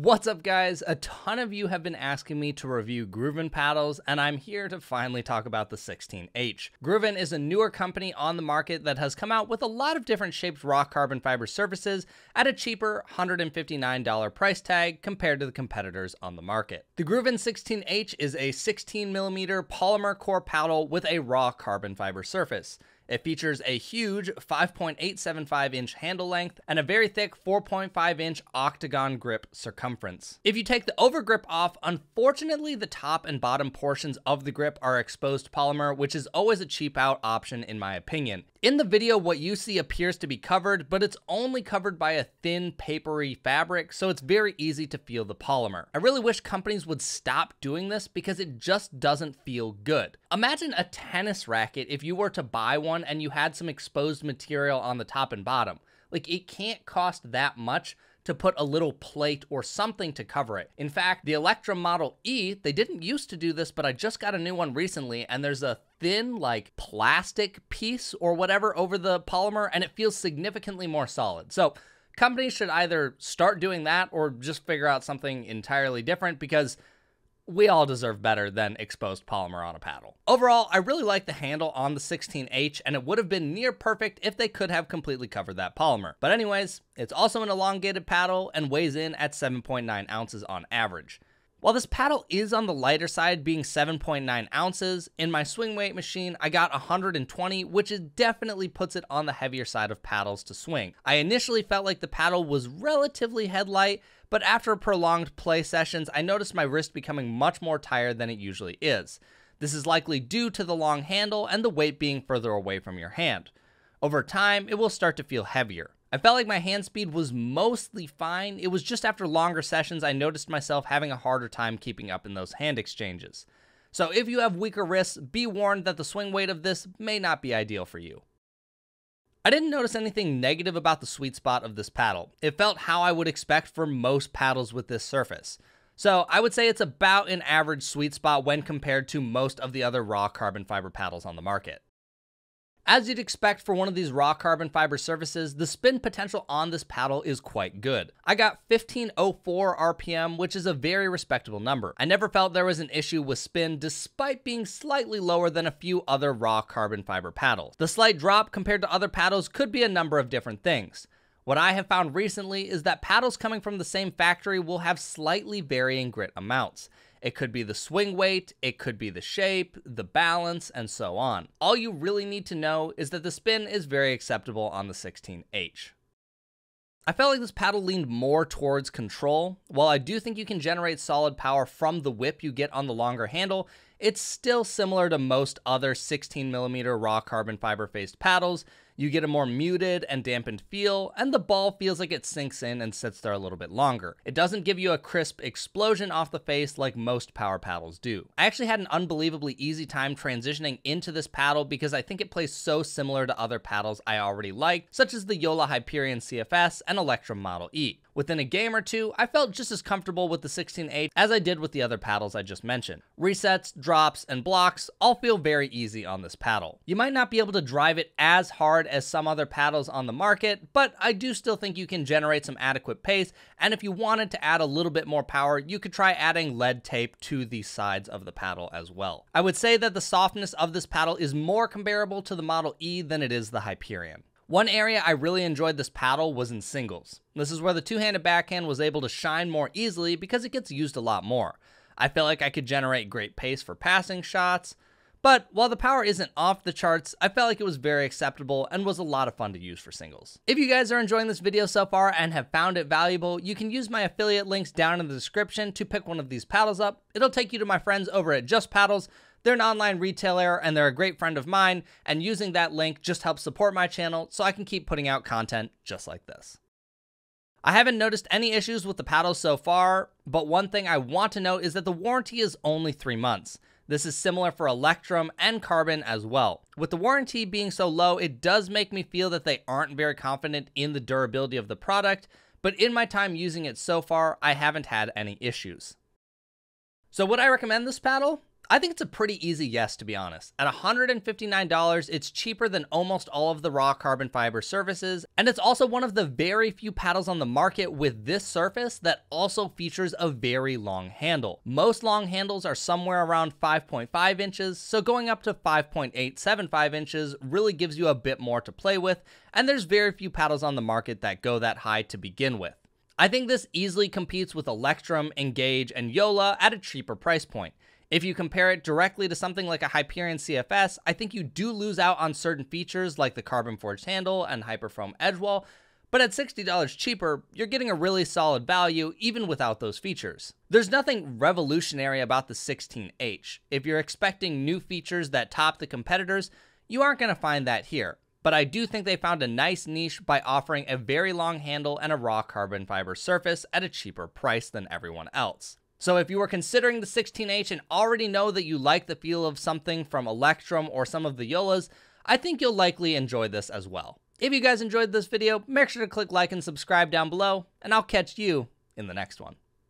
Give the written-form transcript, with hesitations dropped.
What's up, guys? A ton of you have been asking me to review GRUVN paddles, and I'm here to finally talk about the 16H. GRUVN is a newer company on the market that has come out with a lot of different shaped raw carbon fiber surfaces at a cheaper $159 price tag compared to the competitors on the market. The GRUVN 16H is a 16mm polymer core paddle with a raw carbon fiber surface. It features a huge 5.875-inch handle length and a very thick 4.5-inch octagon grip circumference. If you take the overgrip off, unfortunately the top and bottom portions of the grip are exposed polymer, which is always a cheap out option in my opinion. In the video, what you see appears to be covered, but it's only covered by a thin, papery fabric, so it's very easy to feel the polymer. I really wish companies would stop doing this because it just doesn't feel good. Imagine a tennis racket if you were to buy one and you had some exposed material on the top and bottom. Like, it can't cost that much to put a little plate or something to cover it. In fact, the Electrum Model E, they didn't used to do this, but I just got a new one recently, and there's a thin, like, plastic piece or whatever over the polymer, and it feels significantly more solid. So companies should either start doing that or just figure out something entirely different, because we all deserve better than exposed polymer on a paddle. Overall, I really like the handle on the 16H, and it would have been near perfect if they could have completely covered that polymer. But anyways, it's also an elongated paddle and weighs in at 7.9 ounces on average. While this paddle is on the lighter side, being 7.9 ounces, in my swing weight machine, I got 120, which definitely puts it on the heavier side of paddles to swing. I initially felt like the paddle was relatively headlight, but after prolonged play sessions, I noticed my wrist becoming much more tired than it usually is. This is likely due to the long handle and the weight being further away from your hand. Over time, it will start to feel heavier. I felt like my hand speed was mostly fine. It was just after longer sessions I noticed myself having a harder time keeping up in those hand exchanges. So if you have weaker wrists, be warned that the swing weight of this may not be ideal for you. I didn't notice anything negative about the sweet spot of this paddle. It felt how I would expect for most paddles with this surface. So I would say it's about an average sweet spot when compared to most of the other raw carbon fiber paddles on the market. As you'd expect for one of these raw carbon fiber surfaces, the spin potential on this paddle is quite good. I got 1504 RPM, which is a very respectable number. I never felt there was an issue with spin despite being slightly lower than a few other raw carbon fiber paddles. The slight drop compared to other paddles could be a number of different things. What I have found recently is that paddles coming from the same factory will have slightly varying grit amounts. It could be the swing weight, it could be the shape, the balance, and so on. All you really need to know is that the spin is very acceptable on the 16H. I felt like this paddle leaned more towards control. While I do think you can generate solid power from the whip you get on the longer handle, it's still similar to most other 16mm raw carbon fiber faced paddles. You get a more muted and dampened feel, and the ball feels like it sinks in and sits there a little bit longer. It doesn't give you a crisp explosion off the face like most power paddles do. I actually had an unbelievably easy time transitioning into this paddle because I think it plays so similar to other paddles I already liked, such as the Yola Hyperion CFS and Electrum Model E. Within a game or two, I felt just as comfortable with the 16H as I did with the other paddles I just mentioned. Resets, drops, and blocks all feel very easy on this paddle. You might not be able to drive it as hard as some other paddles on the market, but I do still think you can generate some adequate pace, and if you wanted to add a little bit more power, you could try adding lead tape to the sides of the paddle as well. I would say that the softness of this paddle is more comparable to the Model E than it is the Hyperion. One area I really enjoyed this paddle was in singles. This is where the two-handed backhand was able to shine more easily because it gets used a lot more. I felt like I could generate great pace for passing shots, but while the power isn't off the charts, I felt like it was very acceptable and was a lot of fun to use for singles. If you guys are enjoying this video so far and have found it valuable, you can use my affiliate links down in the description to pick one of these paddles up. It'll take you to my friends over at Just Paddles. They're an online retailer and they're a great friend of mine, and using that link just helps support my channel so I can keep putting out content just like this. I haven't noticed any issues with the paddle so far, but one thing I want to note is that the warranty is only 3 months. This is similar for Electrum and Carbon as well. With the warranty being so low, it does make me feel that they aren't very confident in the durability of the product, but in my time using it so far, I haven't had any issues. So would I recommend this paddle? I think it's a pretty easy yes, to be honest. At $159, it's cheaper than almost all of the raw carbon fiber surfaces, and it's also one of the very few paddles on the market with this surface that also features a very long handle. Most long handles are somewhere around 5.5 inches, so going up to 5.875 inches really gives you a bit more to play with, and there's very few paddles on the market that go that high to begin with. I think this easily competes with Electrum, Engage, and Yola at a cheaper price point. If you compare it directly to something like a Hyperion CFS, I think you do lose out on certain features like the carbon forged handle and Hyperfoam edge wall, but at $60 cheaper, you're getting a really solid value even without those features. There's nothing revolutionary about the 16H. If you're expecting new features that top the competitors, you aren't going to find that here. But I do think they found a nice niche by offering a very long handle and a raw carbon fiber surface at a cheaper price than everyone else. So if you were considering the 16H and already know that you like the feel of something from Electrum or some of the Yolas, I think you'll likely enjoy this as well. If you guys enjoyed this video, make sure to click like and subscribe down below, and I'll catch you in the next one.